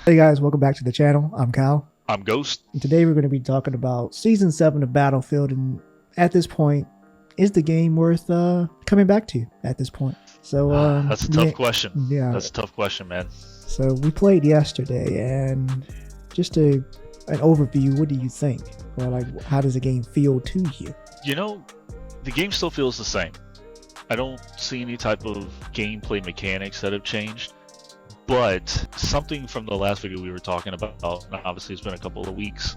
Hey guys, welcome back to the channel. I'm Kal. I'm Ghost. And today we're going to be talking about Season 7 of Battlefield, and at this point, is the game worth coming back to at this point? So That's a tough question. Yeah. That's a tough question, man. So we played yesterday, and just an overview, what do you think? Or like, how does the game feel to you? You know, the game still feels the same. I don't see any type of gameplay mechanics that have changed. But something from the last video we were talking about, and obviously it's been a couple of weeks,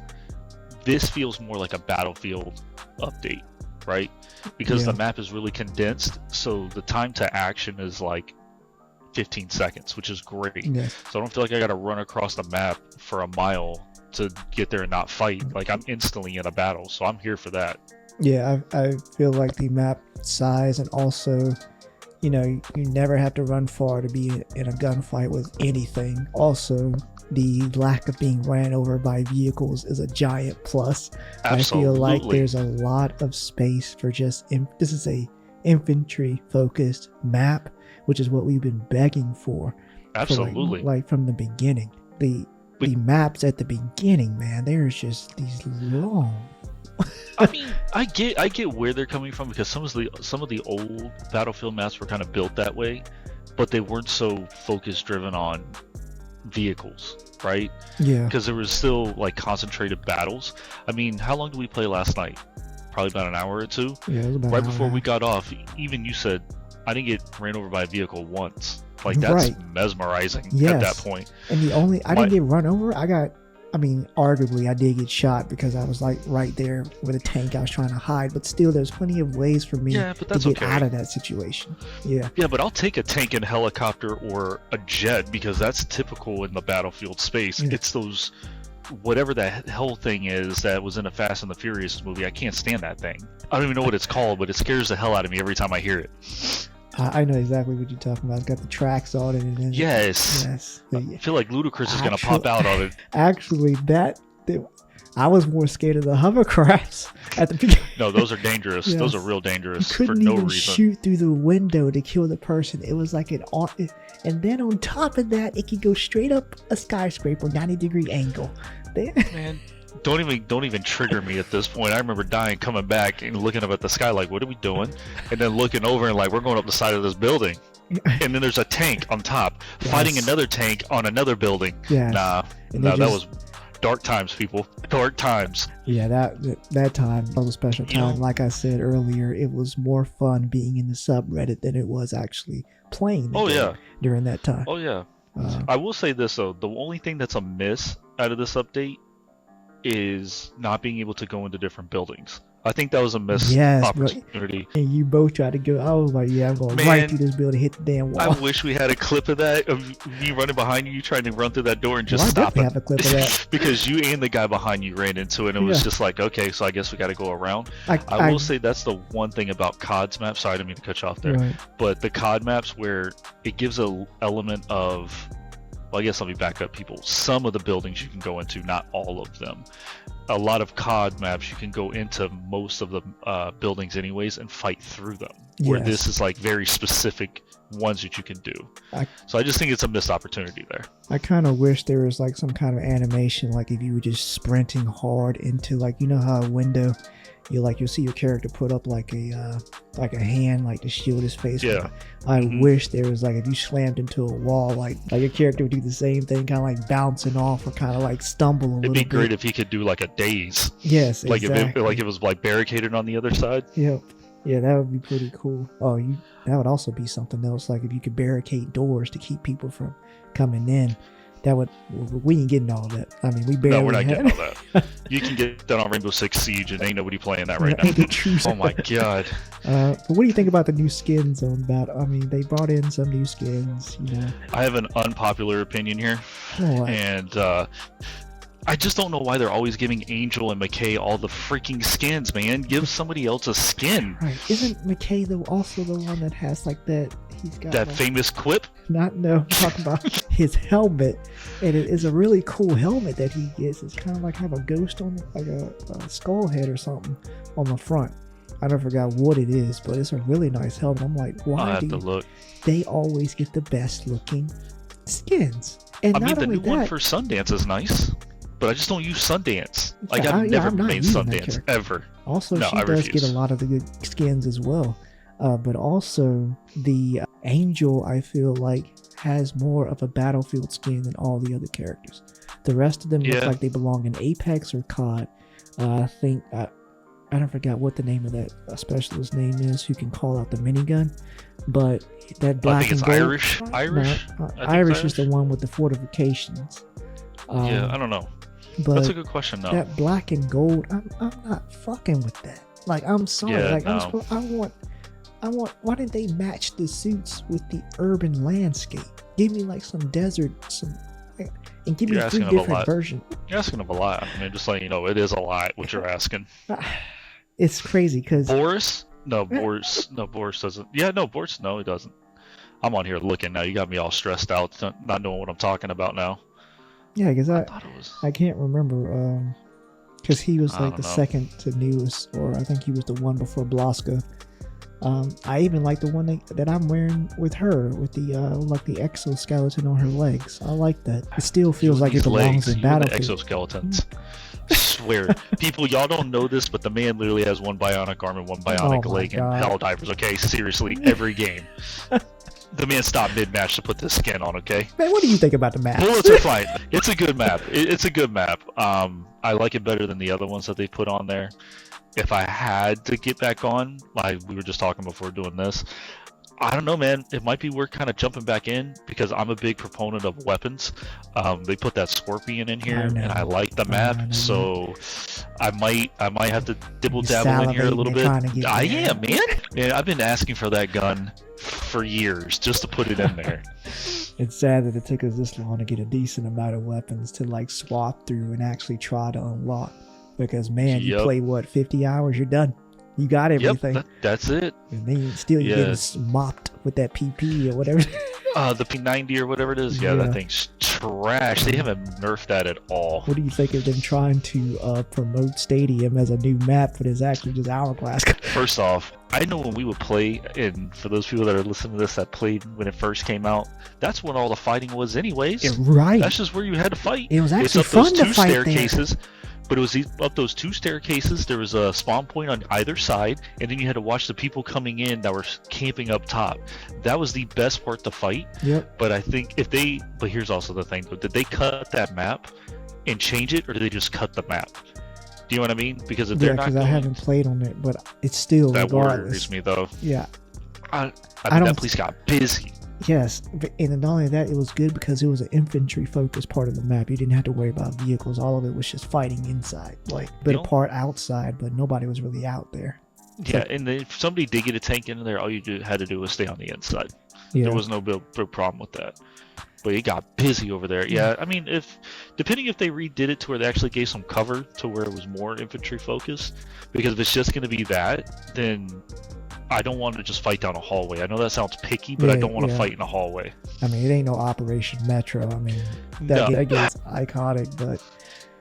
this feels more like a Battlefield update, right? Because the map is really condensed, so the time to action is like 15 seconds, which is great. Yeah. So I don't feel like I gotta run across the map for a mile to get there and not fight. Like, I'm instantly in a battle, so I'm here for that. Yeah, I feel like the map size, and also, you know, you never have to run far to be in a gunfight with anything. Also, the lack of being ran over by vehicles is a giant plus. Absolutely. I feel like there's a lot of space for just this is a infantry focused map, which is what we've been begging for. Absolutely. Like from the beginning. The maps at the beginning, man, there's just these long. I mean, I get where they're coming from, because some of the old Battlefield maps were kind of built that way, but they weren't so focus driven on vehicles, right? Yeah. Because there was still like concentrated battles. I mean, how long did we play last night? Probably about an hour or two. Yeah, it was about right before we got off. Even you said I didn't get ran over by a vehicle once. Like, that's mesmerizing at that point. And I didn't get run over. Arguably I did get shot because I was like right there with a tank. I was trying to hide, but still there's plenty of ways for me to get out of that situation. Yeah, but I'll take a tank and helicopter or a jet, because that's typical in the Battlefield space. It's those, whatever that hell thing is that was in a Fast and the Furious movie. I can't stand that thing. I don't even know what it's called, but it scares the hell out of me every time I hear it. I know exactly what you're talking about. It's got the tracks on it. And yes. I feel like Ludacris is going to pop out of it. Actually, I was more scared of the hovercrafts at the beginning. No, those are dangerous. Yes. Those are real dangerous for no reason. You couldn't even shoot through the window to kill the person. It was like and then on top of that, it could go straight up a skyscraper, 90-degree angle. Man, don't even trigger me at this point. I remember dying, coming back and looking up at the sky like, what are we doing? And then looking over and like, we're going up the side of this building. And then there's a tank on top fighting another tank on another building. Nah, that was dark times, people. Dark times. Yeah, that time was a special time. Like I said earlier, it was more fun being in the subreddit than it was actually playing the game during that time. Oh yeah. I will say this though, the only thing that's a miss out of this update is not being able to go into different buildings. I think that was a missed opportunity. And you both tried to go. I was like, yeah, I'm going right through this building, hit the damn wall. I wish we had a clip of that, of me running behind you, trying to run through that door and just stop it. Have a clip of that. Because you and the guy behind you ran into it, and it was just like, okay, so I guess we got to go around. I will say that's the one thing about COD's maps. Sorry, I didn't mean to cut you off there. But the COD maps, where it gives an element of, well, I guess let me back up, people. Some of the buildings you can go into, not all of them. A lot of COD maps, you can go into most of the buildings anyways and fight through them. Where this is like very specific ones that you can do. So I just think it's a missed opportunity there. I kind of wish there was like some kind of animation, like if you were just sprinting hard into, like, you know how a window, you'll see your character put up like a hand, like to shield his face. Yeah. I wish there was, like, if you slammed into a wall, like your character would do the same thing, kind of like bouncing off or kind of like stumble a little bit. It'd be great if he could do like a daze. Yes, like exactly. If it was like barricaded on the other side. Yep. Yeah, that would be pretty cool. Oh, that would also be something else. Like if you could barricade doors to keep people from coming in. We ain't getting all that. I mean, we barely. No, we're not getting all that. You can get that on Rainbow Six Siege, and ain't nobody playing that right now. Oh my god. But what do you think about the new skins on Battle? I mean, they brought in some new skins. I have an unpopular opinion here, and I just don't know why they're always giving Angel and McKay all the freaking skins, man. Give somebody else a skin. Right? Isn't McKay also the one that has like that? He's got that famous quip. I'm talking about his helmet, and it is a really cool helmet that he gets. It's kind of like have a ghost on, like a skull head or something on the front. I don't forgot what it is, but it's a really nice helmet. I'm like, why do they always get the best looking skins? And I mean, the new one for Sundance is nice, but I just don't use Sundance. Like, I've never made Sundance ever. Also, no, she does get a lot of the good skins as well. But also, the Angel, I feel like, has more of a Battlefield skin than all the other characters. The rest of them look like they belong in Apex or COD. I think, I don't forget what the name of that specialist name is who can call out the minigun. But that black and gold... Irish? Irish is the one with the fortifications. Yeah, I don't know. But that's a good question, though. That black and gold, I'm not fucking with that. Like, I'm sorry. Yeah, like, no. I want, why didn't they match the suits with the urban landscape? Give me like some desert, and give me 3 different versions. You're asking of a lot. I mean, just letting you know, it is a lot what you're asking. It's crazy because Boris doesn't. Yeah, no, Boris, no, he doesn't. I'm on here looking now. You got me all stressed out, not knowing what I'm talking about now. Yeah, because I can't remember. Because he was like the second to newest, or I think he was the one before Blaska. I even like the one that I'm wearing with her, with the like the exoskeleton on her legs. I like that. It still feels like it belongs in Battlefield. Exoskeletons. I swear, people, y'all don't know this, but the man literally has one bionic arm and one bionic leg in Helldivers. Okay, seriously, every game. The man stopped mid-match to put this skin on. Okay. Man, what do you think about the map? Bullets are fine. It's a good map. It's a good map. I like it better than the other ones that they put on there. If I had to get back on, like we were just talking before doing this, I don't know, man. It might be worth kind of jumping back in because I'm a big proponent of weapons. They put that Scorpion in here, and I like the map, so I might have to dibble dabble in here a little bit. I am, man. Man, I've been asking for that gun for years just to put it in there. It's sad that it took us this long to get a decent amount of weapons to like swap through and actually try to unlock. Because man, you play 50 hours, you're done. You got everything. Yep, that's it. And then still you're getting mopped with that PP or whatever. The P90 or whatever it is. Yeah, that thing's trash. They haven't nerfed that at all. What do you think of them trying to promote Stadium as a new map, but it's actually just Hourglass? First off, I know when we would play, and for those people that are listening to this that played when it first came out, that's when all the fighting was anyways. Right. That's just where you had to fight. It was actually fun to fight staircases. But it was up those 2 staircases. There was a spawn point on either side, and then you had to watch the people coming in that were camping up top. That was the best part to fight. Yep. But I think but here's also the thing, though. Did they cut that map and change it, or did they just cut the map? Do you know what I mean? Because if they're not, I haven't played on it, but it's still that worries me though. Yeah. I mean, that place got busy. Yes, and not only that, it was good because it was an infantry-focused part of the map. You didn't have to worry about vehicles. All of it was just fighting inside, like a bit of part outside, but nobody was really out there. Yeah, and then if somebody did get a tank in there, all you had to do was stay on the inside. Yeah. There was no big problem with that. But it got busy over there. Yeah, I mean, depending if they redid it to where they actually gave some cover to where it was more infantry-focused, because if it's just going to be that, then I don't want to just fight down a hallway. I know that sounds picky, but I don't want to fight in a hallway. I mean, it ain't no Operation Metro. I mean, that game's iconic, but...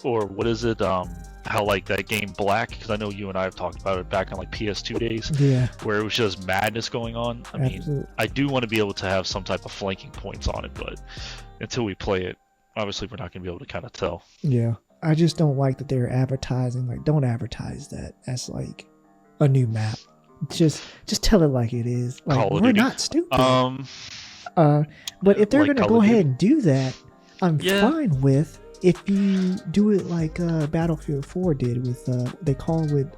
Or what is it, how like that game Black, because I know you and I have talked about it back on like PS2 days, where it was just madness going on. I mean, I do want to be able to have some type of flanking points on it, but until we play it, obviously we're not going to be able to kind of tell. Yeah, I just don't like that they're advertising, like, don't advertise that as like a new map. Just tell it like it is. Like, we're not stupid. But if they're gonna go ahead and do that, I'm fine with if you do it like Battlefield 4 did with they call it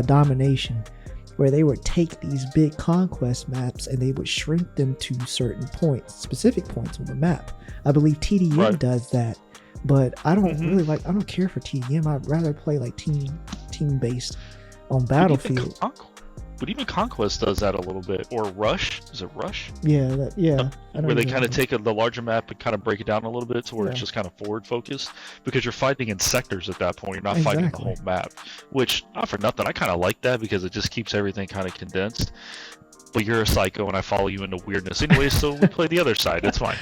Domination, where they would take these big conquest maps and they would shrink them to certain points, specific points on the map. I believe TDM does that, but I don't really like. I don't care for TDM. I'd rather play like team based on Battlefield. But even Conquest does that a little bit, or Rush. Is it Rush? Yeah, where they kind of take the larger map and kind of break it down a little bit to where it's just kind of forward focused, because you're fighting in sectors at that point. You're not fighting the whole map, which, not for nothing, I kind of like that because it just keeps everything kind of condensed. But you're a psycho and I follow you into weirdness anyway, so we play the other side. It's fine.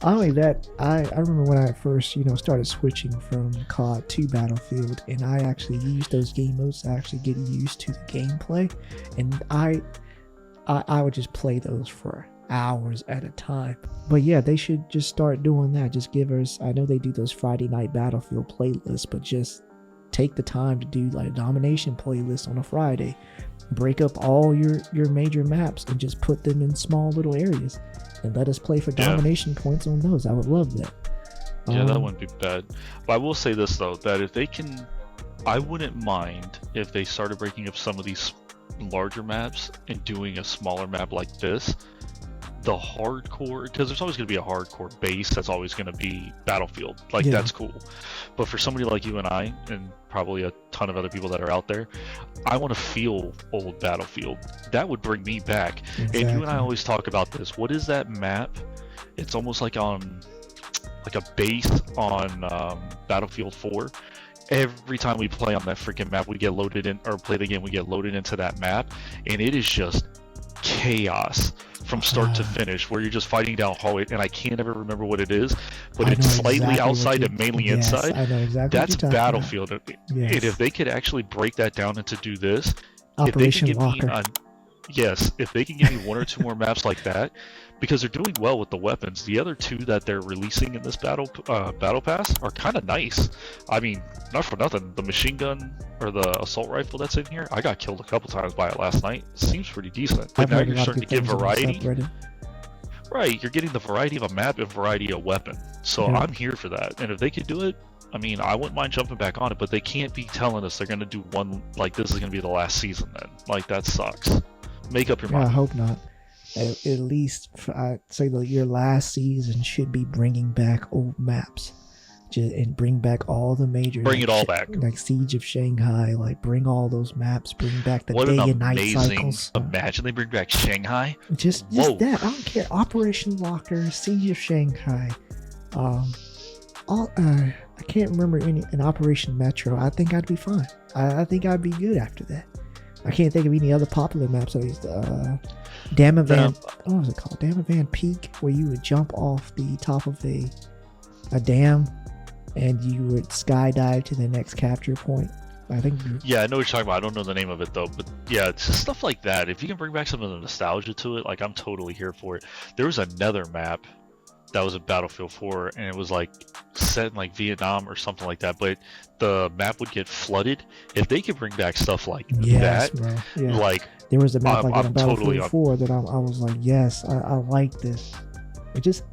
Not only that, I remember when I first, started switching from COD to Battlefield, and I actually used those game modes to actually get used to the gameplay, and I would just play those for hours at a time. But yeah, they should just start doing that. Just give us, I know they do those Friday night Battlefield playlists, but just take the time to do like a domination playlist on a Friday. Break up all your major maps and just put them in small little areas and let us play for domination points on those. I would love that. Yeah, that wouldn't be bad. But I will say this though, that if they can, I wouldn't mind if they started breaking up some of these larger maps and doing a smaller map like this. The hardcore, because there's always going to be a hardcore base that's always going to be Battlefield. Like, that's cool. But for somebody like you and I, and probably a ton of other people that are out there, I want to feel old Battlefield. That would bring me back. Exactly. And you and I always talk about this. What is that map? It's almost like on, like a base on Battlefield 4. Every time we play on that freaking map, we get loaded in, or play the game, we get loaded into that map, and it is just chaos from start to finish, where you're just fighting down hallway, and I can't ever remember what it is, but it's slightly outside and mainly inside. I know exactly. That's Battlefield. And if they could actually break that down into do this, Operation Walker. If they can give me one or two more maps like that, because they're doing well with the weapons. The other two that they're releasing in this battle pass are kind of nice. I mean, not for nothing, the machine gun or the assault rifle that's in here, I got killed a couple times by it last night. It seems pretty decent. But now you're starting to get variety. Right, you're getting the variety of a map and variety of weapon. So I'm here for that. And if they could do it, I mean, I wouldn't mind jumping back on it, but they can't be telling us they're going to do one, like this is going to be the last season then. Like, that sucks. Make up your mind. I hope not. At least, I'd say that your last season should be bringing back old maps. And bring back all the major. Bring it all back. Like Siege of Shanghai, like bring all those maps, bring back the day and night cycles. Imagine they bring back Shanghai. Just that. I don't care. Operation Locker, Siege of Shanghai. I can't remember an Operation Metro. I think I'd be fine. I think I'd be good after that. I can't think of any other popular maps. At least, Damavan. What was it called? Damavan Peak, where you would jump off the top of a dam, and you would skydive to the next capture point. I think. Yeah, I know what you're talking about. I don't know the name of it though, but yeah, it's just stuff like that. If you can bring back some of the nostalgia to it, like I'm totally here for it. There was another map that was a Battlefield 4, and it was like set in like Vietnam or something like that, but the map would get flooded. If they could bring back stuff like that, bro. Yeah. Like there was a map like that in Battlefield 4 that I was like, yes, I like this. It just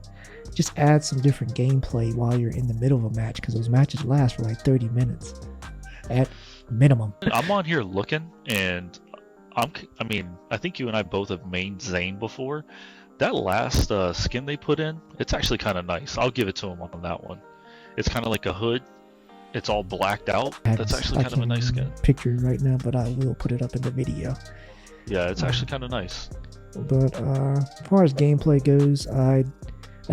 add some different gameplay while you're in the middle of a match, because those matches last for like 30 minutes at minimum. I'm on here looking, and I think you and I both have mained Zane before. That last skin they put in, it's actually kind of nice. I'll give it to him on that one. It's kind of like a hood. It's all blacked out. That's actually kind of a nice skin. Picture right now, but I will put it up in the video. Yeah, it's actually kind of nice. But as far as gameplay goes, I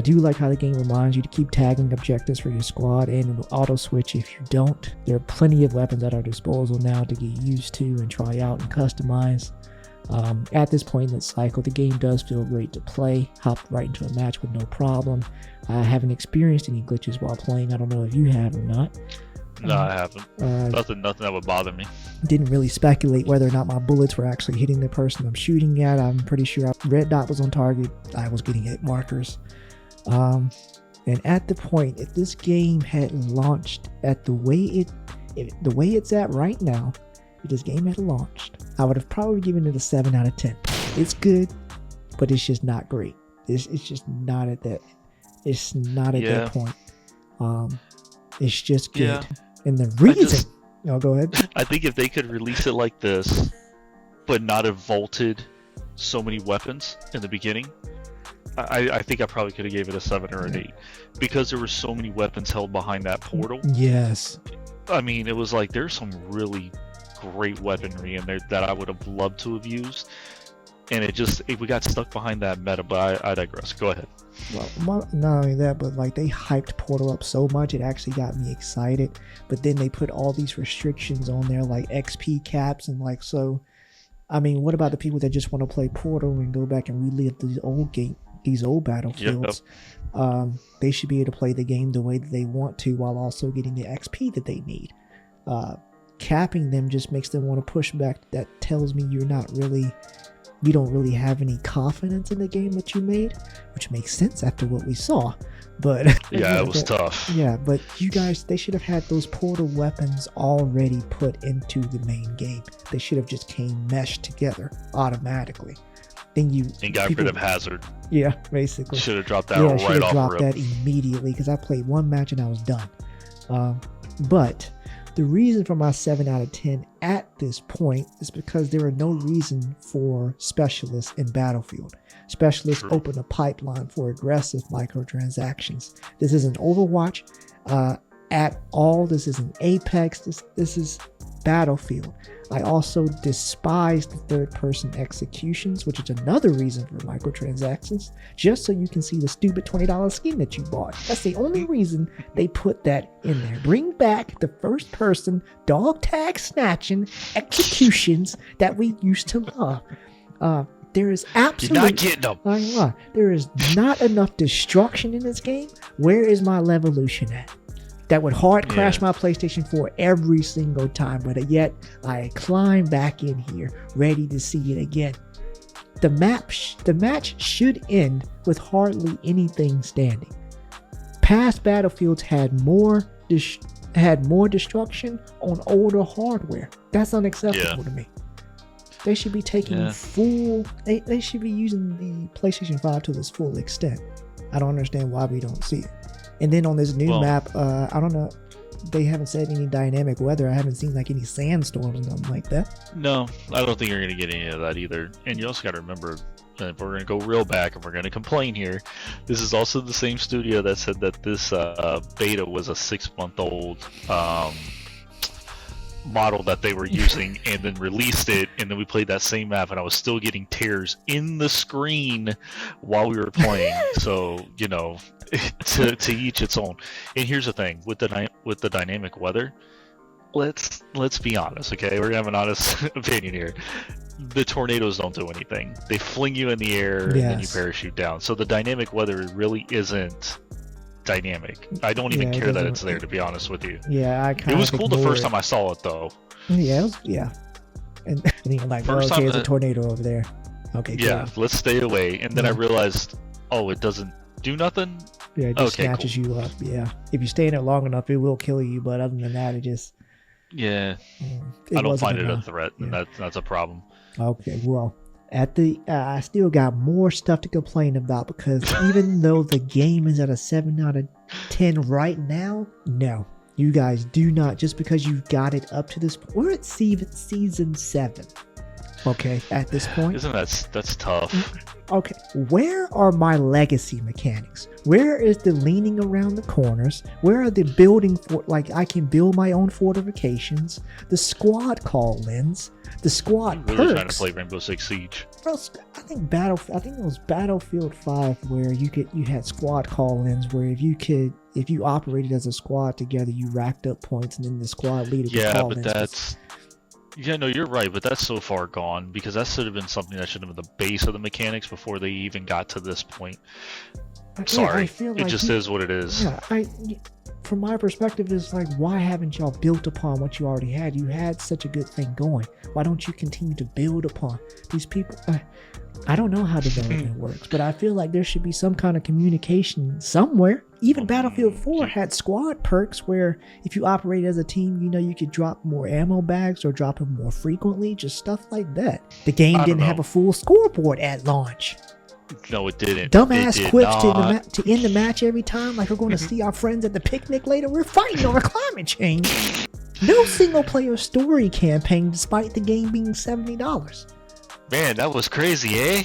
do like how the game reminds you to keep tagging objectives for your squad, and it will auto switch if you don't. There are plenty of weapons at our disposal now to get used to and try out and customize. At this point in the cycle, the game does feel great to play. Hopped right into a match with no problem. I haven't experienced any glitches while playing. I don't know if you have or not. No, I haven't. Nothing that would bother me. Didn't really speculate whether or not my bullets were actually hitting the person I'm shooting at. I'm pretty sure red dot was on target. I was getting hit markers. And at the point, if this game had launched at the way it's at right now, if this game had launched, I would have probably given it a 7 out of 10. It's good, but it's just not great. It's just not at that. It's not at that point. It's just good. Yeah. And the reason, go ahead. I think if they could release it like this, but not have vaulted so many weapons in the beginning, I think I probably could have gave it a 7 or an 8, because there were so many weapons held behind that portal. Yes. I mean, it was like there's some really great weaponry in there that I would have loved to have used, and we got stuck behind that meta. But I digress. Go ahead. Well, not only that, but like they hyped Portal up so much, it actually got me excited. But then they put all these restrictions on there, like XP caps, and like, so I mean, what about the people that just want to play Portal and go back and relive these old battlefields? Yep. They should be able to play the game the way that they want to, while also getting the XP that they need. Capping them just makes them want to push back. That tells me you're not really you don't really have any confidence in the game that you made, which makes sense after what we saw. But yeah, it was tough. Yeah, but you guys, they should have had those portal weapons already put into the main game. They should have just came meshed together automatically. Then you got rid of Hazard. Yeah, basically. Should have dropped that right off. Should have dropped that immediately, because I played one match and I was done. But the reason for my 7 out of 10 at this point is because there are no reason for specialists in Battlefield. Specialists open a pipeline for aggressive microtransactions. This isn't Overwatch at all. This isn't Apex. This is Battlefield. I also despise the third-person executions, which is another reason for microtransactions, just so you can see the stupid $20 skin that you bought. That's the only reason they put that in there. Bring back the first-person dog tag snatching executions that we used to love. There is absolutely... You're not getting them. There is not enough destruction in this game. Where is my Levolution at? That would hard crash my PlayStation 4 every single time, but yet I climb back in here ready to see it again. The match should end with hardly anything standing. Past Battlefields had more destruction on older hardware. That's unacceptable to me. They should be taking full... They should be using the PlayStation 5 to its full extent. I don't understand why we don't see it. And then on this new map, I don't know, they haven't said any dynamic weather. I haven't seen like any sandstorms or nothing like that. No, I don't think you're going to get any of that either. And you also got to remember, if we're going to go real back and we're going to complain here, this is also the same studio that said that this beta was a 6-month-old model that they were using, and then released it, and then we played that same map and I was still getting tears in the screen while we were playing. So, you know, to each its own. And here's the thing with the dynamic weather, let's be honest, okay? We're gonna have an honest opinion here. The tornadoes don't do anything. They fling you in the air and then you parachute down. So the dynamic weather really isn't dynamic. I don't even care that it's there, to be honest with you. Yeah, it was cool the first time I saw it though. Yeah. And then like, first time, there's a tornado over there. Okay. Yeah, cool. Let's stay away. And then I realized, it doesn't do nothing. Yeah, it just snatches you up. Yeah, if you stay in it long enough, it will kill you. But other than that, it just I don't find it a threat, and that's a problem. Okay, well, I still got more stuff to complain about, because even though the game is at a 7 out of 10 right now, no, you guys do not, just because you got it up to this point. We're at season 7. Okay, at this point. Isn't that's tough? Okay, where are my legacy mechanics? Where is the leaning around the corners? Where are the building I can build my own fortifications? The squad call-ins, the squad perks. Really trying to play Rainbow Six Siege. Bro, I think it was Battlefield 5 where you had squad call-ins where if you operated as a squad together, you racked up points, and then the squad leader could call in. But that's... Yeah, no, you're right, but that's so far gone, because that should have been something that should have been the base of the mechanics before they even got to this point. Sorry, it just is what it is. Yeah, from my perspective, it's like, why haven't y'all built upon what you already had? You had such a good thing going. Why don't you continue to build upon these people? I don't know how development works, but I feel like there should be some kind of communication somewhere. Even Battlefield 4 had squad perks where if you operate as a team, you could drop more ammo bags or drop them more frequently, just stuff like that. The game didn't have a full scoreboard at launch. No, it didn't. Dumbass quips to end the match every time, like we're going to see our friends at the picnic later. We're fighting over climate change. No single player story campaign, despite the game being $70. Man, that was crazy, eh?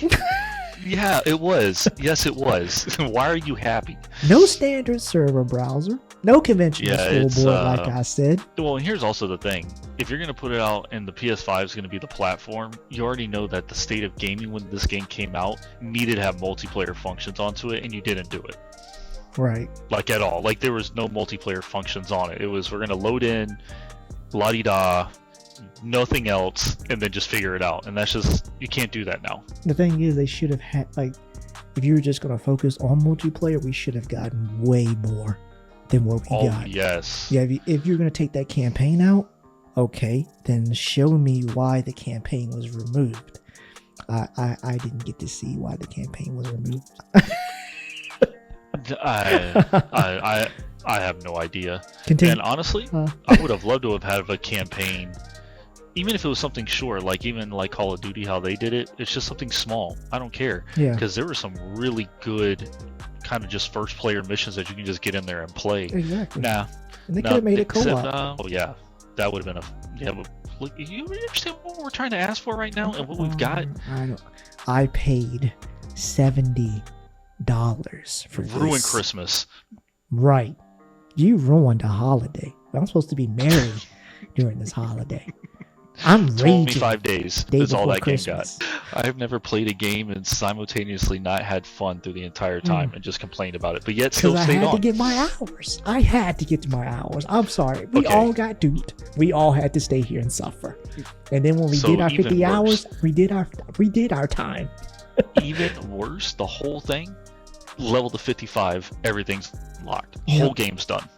Yeah, it was. Yes, it was. Why are you happy? No standard server browser. No conventional scoreboard, like I said. Well, and here's also the thing. If you're going to put it out and the PS5 is going to be the platform, you already know that the state of gaming when this game came out needed to have multiplayer functions onto it, and you didn't do it. Right. Like, at all. Like, there was no multiplayer functions on it. It was, we're going to load in, la-di-da, nothing else, and then just figure it out. And that's just, you can't do that now. The thing is, they should have had, if you were just going to focus on multiplayer, we should have gotten way more than what we got. Yes. Yeah, if you're going to take that campaign out, okay, then show me why the campaign was removed. I didn't get to see why the campaign was removed. I have no idea. Continue. And honestly, I would have loved to have had a campaign, even if it was something short, like even like Call of Duty, how they did it. It's just something small. I don't care. Yeah. Because there were some really good kind of just first player missions that you can just get in there and play. Exactly. Nah. And they could have made it co-op. Oh yeah, that would have been but look, you understand what we're trying to ask for right now and what we've got? I paid $70 for this. Ruin Christmas. Right. You ruined a holiday. I'm supposed to be married during this holiday. I'm raging. 25 days. That's all that Christmas. Game got. I've never played a game and simultaneously not had fun through the entire time and just complained about it, but yet still stayed on. I had to get my hours. I had to get to my hours. I'm sorry. We all got duped. We all had to stay here and suffer. And then when we did our 50 hours, we did our time. Even worse, the whole thing, level to 55, everything's locked. Whole game's done.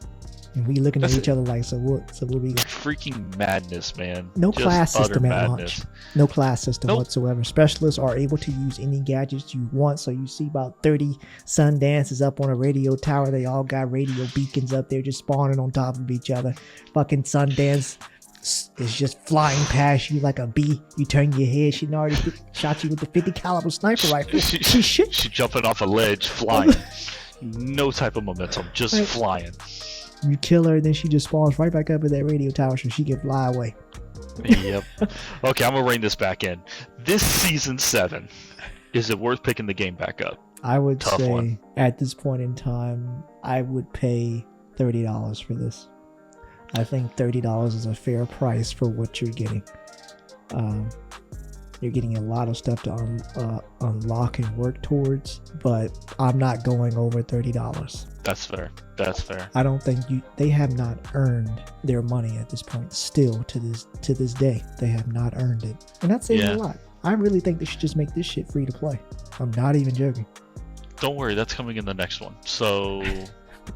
And we looking at each other like, so what we got? Freaking madness, man. No class system at launch. No class system whatsoever. Specialists are able to use any gadgets you want. So you see about 30 sun dances up on a radio tower. They all got radio beacons up there just spawning on top of each other. Fucking sun dance is just flying past you like a bee. You turn your head. She already shot you with the 50 caliber sniper rifle. She jumping off a ledge, flying. No type of momentum, just flying. You kill her, then she just spawns right back up at that radio tower so she can fly away. Yep. Okay, I'm gonna rein this back in. This season 7, is it worth picking the game back up? I would say at this point in time, I would pay $30 for this. I think $30 is a fair price for what you're getting. You're getting a lot of stuff to unlock and work towards, but I'm not going over $30. That's fair. That's fair. I don't think they have not earned their money at this point. Still to this day, they have not earned it, and that's saying a lot. I really think they should just make this shit free to play. I'm not even joking. Don't worry, that's coming in the next one. So,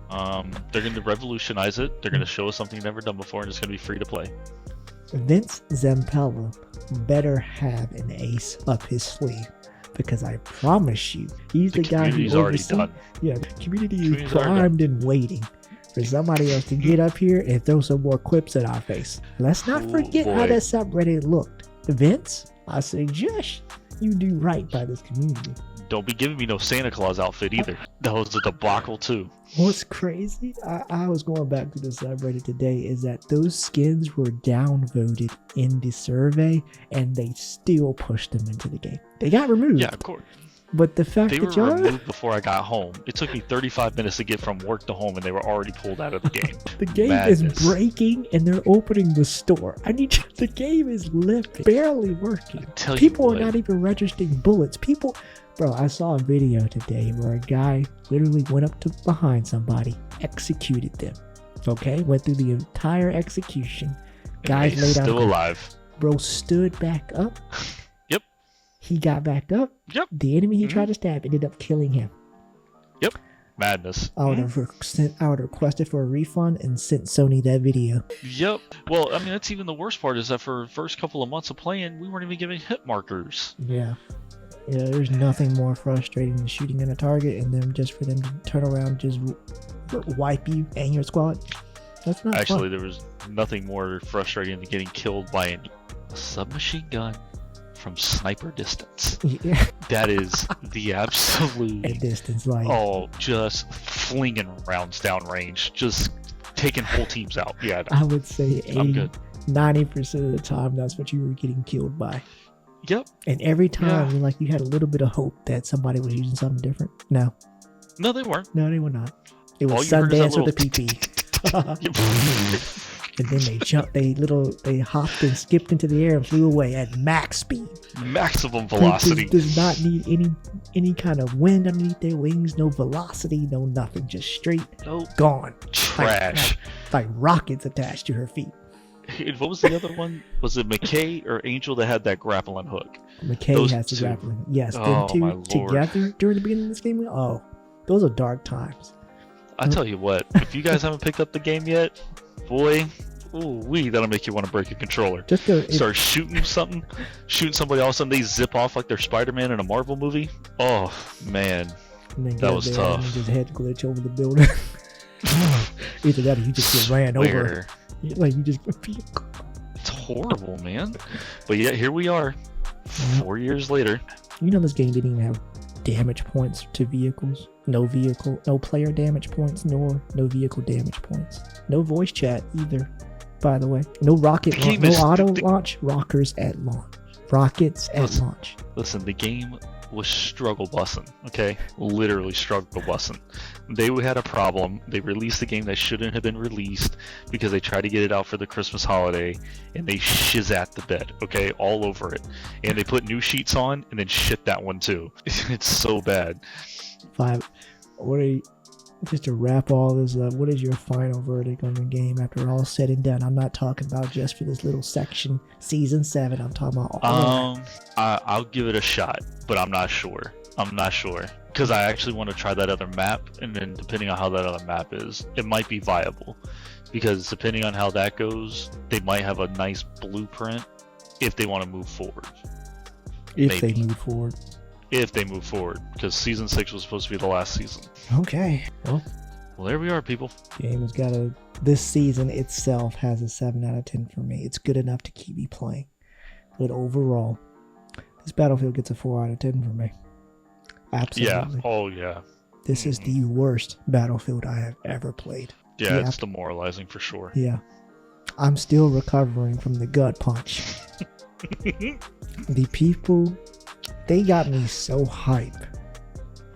they're going to revolutionize it. They're going to show us something never done before, and it's going to be free to play. Vince Zampella better have an ace up his sleeve, because I promise you, he's the guy who's already done. Yeah, the community is primed and waiting for somebody else to get up here and throw some more quips at our face. Let's not forget how that subreddit looked. Vince, I suggest you do right by this community. Don't be giving me no Santa Claus outfit either. That was a debacle too. What's crazy, I was going back to the subreddit today, is that those skins were downvoted in the survey and they still pushed them into the game. They got removed. Yeah, of course. But the fact they that were removed before I got home. It took me 35 minutes to get from work to home and they were already pulled out of the game. The game is breaking and they're opening the store. The game is barely working. People are not even registering bullets. Bro, I saw a video today where a guy literally went up to behind somebody, executed them. Okay, went through the entire execution. Guys laid out. Still alive. Bro stood back up. Yep. He got back up. Yep. The enemy he tried to stab ended up killing him. Yep. Madness. I would have requested for a refund and sent Sony that video. Yep. Well, I mean, that's even the worst part, is that for the first couple of months of playing, we weren't even given hit markers. Yeah. Yeah, there's nothing more frustrating than shooting at a target and then just for them to turn around and just wipe you and your squad. That's not Actually, fun. There was nothing more frustrating than getting killed by a submachine gun from sniper distance. Yeah. That is the absolute at distance, like just flinging rounds downrange, just taking whole teams out. Yeah, I would say 90% of the time that's what you were getting killed by. Yep. And every time, like, you had a little bit of hope that somebody was using something different. No, they weren't. No, they were not. It was Sundance with a PP. And then they jumped. They hopped and skipped into the air and flew away at max speed. Maximum velocity. Does not need any kind of wind underneath their wings. No velocity. No nothing. Just straight. Gone. Trash. Like rockets attached to her feet. What was the other one? Was it McKay or Angel that had that grappling hook? McKay has the grappling hook. Yes, them two together during the beginning of this game. Oh, those are dark times. I tell you what, if you guys haven't picked up the game yet, boy, ooh wee, that'll make you want to break a controller. Just start shooting somebody, all of a sudden they zip off like they're Spider-Man in a Marvel movie. Oh man, that was tough. And just head glitch over the building. Either that or you just get ran over. Like you just. It's horrible, man. But yeah, here we are, 4 years later. You know this game didn't even have damage points to vehicles. No player damage points, nor no vehicle damage points. No voice chat either, by the way. No auto launch, rockers at launch. Rockets at launch. Listen, the game was struggle bussing, okay? Literally struggle bussing. They had a problem. They released a game that shouldn't have been released because they tried to get it out for the Christmas holiday, and they shizzat the bed, okay? All over it. And they put new sheets on and then shit that one too. It's so bad. Just to wrap all this up, what is your final verdict on the game after all said and done? I'm not talking about just for this little section, season 7. I'm talking about all. I'll give it a shot, but I'm not sure. Because I actually want to try that other map, and then depending on how that other map is, it might be viable. Because depending on how that goes, they might have a nice blueprint if they want to move forward. If they move forward, because season 6 was supposed to be the last season. Okay. Well, there we are, people. Game has got this season itself has a 7 out of 10 for me. It's good enough to keep me playing. But overall, this Battlefield gets a 4 out of 10 for me. Absolutely. Yeah. Oh, yeah. This is the worst Battlefield I have ever played. Yeah, it's demoralizing for sure. Yeah. I'm still recovering from the gut punch. The people, they got me so hype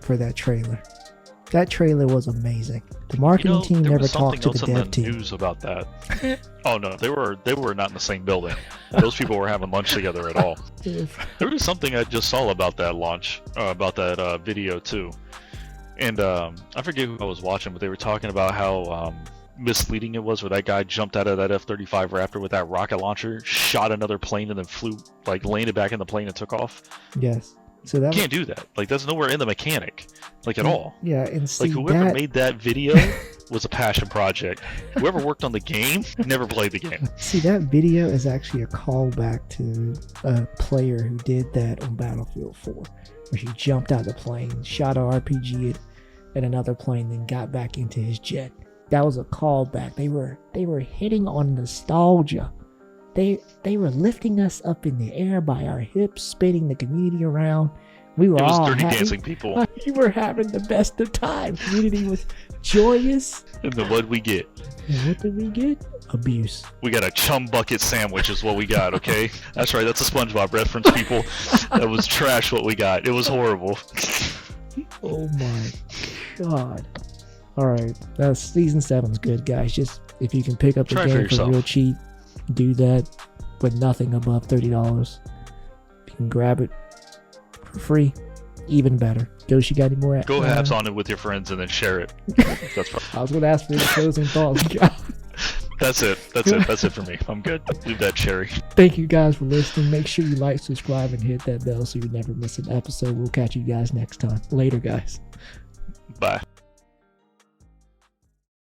for that trailer. That trailer was amazing. The marketing team never talked to the dev team. News about that. Oh no, they were not in the same building. Those people were having lunch together at all. There was something I just saw about that launch, about that video too. And I forget who I was watching, but they were talking about how misleading it was, where that guy jumped out of that F-35 Raptor with that rocket launcher, shot another plane, and then flew, like landed back in the plane and took off. Yes. So that you can't do that. Like, that's nowhere in the mechanic, like at all. Yeah, and see, like whoever made that video was a passion project. Whoever worked on the game never played the game. See, that video is actually a callback to a player who did that on Battlefield 4, where he jumped out of the plane, shot an RPG at another plane, then got back into his jet. That was a callback. They were hitting on nostalgia. They were lifting us up in the air by our hips, spinning the community around. We were all dirty happy. Dancing people. We were having the best of times. Community was joyous. And then what we get? And what did we get? Abuse. We got a chum bucket sandwich is what we got, okay? That's right, that's a SpongeBob reference, people. That was trash what we got. It was horrible. Oh my god. Alright, season 7's good, guys. Just, if you can pick up the game for real cheap, do that with nothing above $30. If you can grab it for free, even better. Ghost, you got any more? Go halves on it with your friends and then share it. That's I was going to ask for the closing thoughts. That's it for me. I'm good. Leave that cherry. Thank you guys for listening. Make sure you like, subscribe, and hit that bell so you never miss an episode. We'll catch you guys next time. Later, guys. Bye.